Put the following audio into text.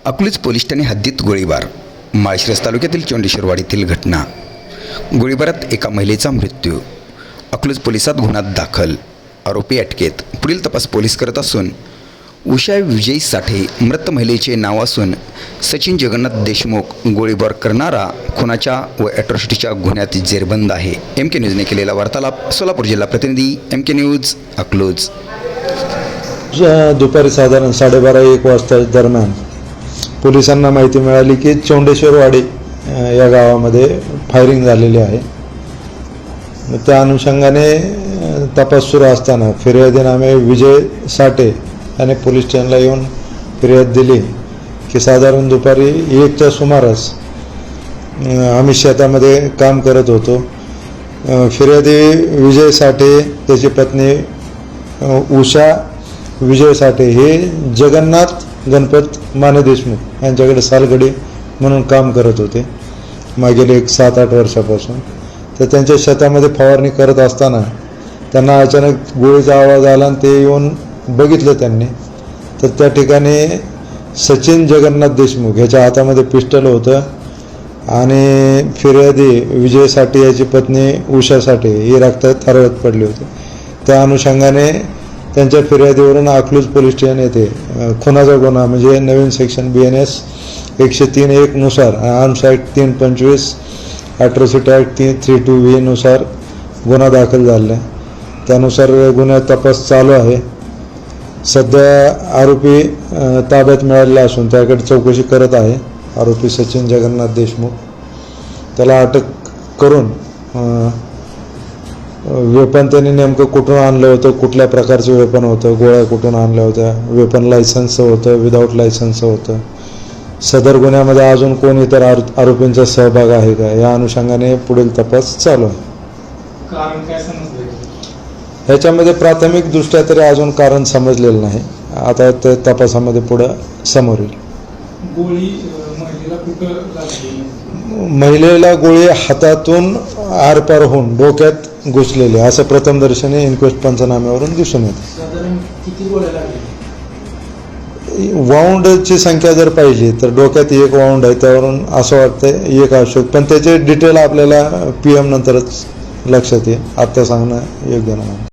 Akluj police Thane हद्दीत गोळीबार. माळशिरस तालुक्यातील चोंडेश्वरवाडीतील घटना. गोळीबारात एका महिलेचा मृत्यू. अकलूज पोलिसात गुन्हा दाखल. आरोपी अटकेत. पुढील तपास पोलीस करत असून उषा विजय साठे मृत महिलेचे नाव असून सचिन जगन्नाथ देशमुख गोळीबार करणारा खुनाच्या व ॲट्रॉसिटीच्या गुन्ह्यात जेरबंद आहे. MK न्यूजने केलेला वार्तालाप. सोलापूर जिल्हा प्रतिनिधी MK न्यूज अकलूज. दुपारी साधारण 12:30-1 वाजता दरम्यान पोलिसांना माहिती मिळाली की चोंडेश्वरवाडी या गावामध्ये फायरिंग झालेली आहे. त्या अनुषंगाने तपास सुरू असताना फिर्यादीनामे विजय साठे याने पोलीस स्टेशनला येऊन फिर्याद दिली की साधारण दुपारी 1च्या सुमारास आम्ही शेतामध्ये काम करत होतो. फिर्यादी विजय साठे, त्याची पत्नी उषा विजय साठे हे जगन्नाथ गणपत माने देशमुख यांच्याकडे सालगडी म्हणून काम करत होते मागील 7-8 वर्षापासून. तर त्यांच्या शेतामध्ये फवारणी करत असताना त्यांना अचानक गोळीचा आवाज आला आणि ते येऊन बघितलं त्यांनी. तर त्या ठिकाणी सचिन जगन्नाथ देशमुख याच्या हातामध्ये पिस्टल होतं आणि फिर्यादी विजय साठे याची पत्नी उषा साठे ही रक्तात थरवत पडली होती. त्या अनुषंगाने त्यांच्या फिर्यादीवरून अकलूज पोलीस स्टेशन येथे खुनाचा गुन्हा म्हणजे नवीन सेक्शन BNS 103(1) नुसार arms act 325, atrocity act 332V नुसार गुन्हा दाखल झाला आहे. त्यानुसार गुन्ह्यात तपास चालू आहे. सध्या आरोपी ताब्यात मिळालेला असून त्याकडे चौकशी करत आहे. आरोपी सचिन जगन्नाथ देशमुख, त्याला अटक करून वेपन त्यांनी नेमकं कुठून आणलं होतं, कुठल्या प्रकारचं वेपन होतं, गोळ्या कुठून आणल्या होत्या, वेपन लायसन्स होतं, विदाऊट लायसन्स होतं, सदर गुन्ह्यामध्ये अजून कोण इतर आरोपींचा सहभाग आहे का, या अनुषंगाने पुढील तपास चालू आहे. कारण काय समजलं? ह्याच्यामध्ये प्राथमिक दृष्ट्या तरी अजून कारण समजलेलं नाही. आता ते तपासामध्ये पुढं समोर येईल. गोळी महिलेला कुठं लागली? महिलेला गोळी हातातून आरपार होऊन डोक्यात घुसलेली असं प्रथमदर्शनी इन्क्वेस्ट पंचनाम्यावरून दिसून येतं. साधारण किती गोळ्या लागल्या? वाऊंडची संख्या जर पाहिली तर डोक्यात 1 वाऊंड आहे, त्यावरून असं वाटतं 1 असू, पण त्याचे डिटेल आपल्याला PM नंतरच लक्षात येईल. आत्ता सांगणं योग्य नाही.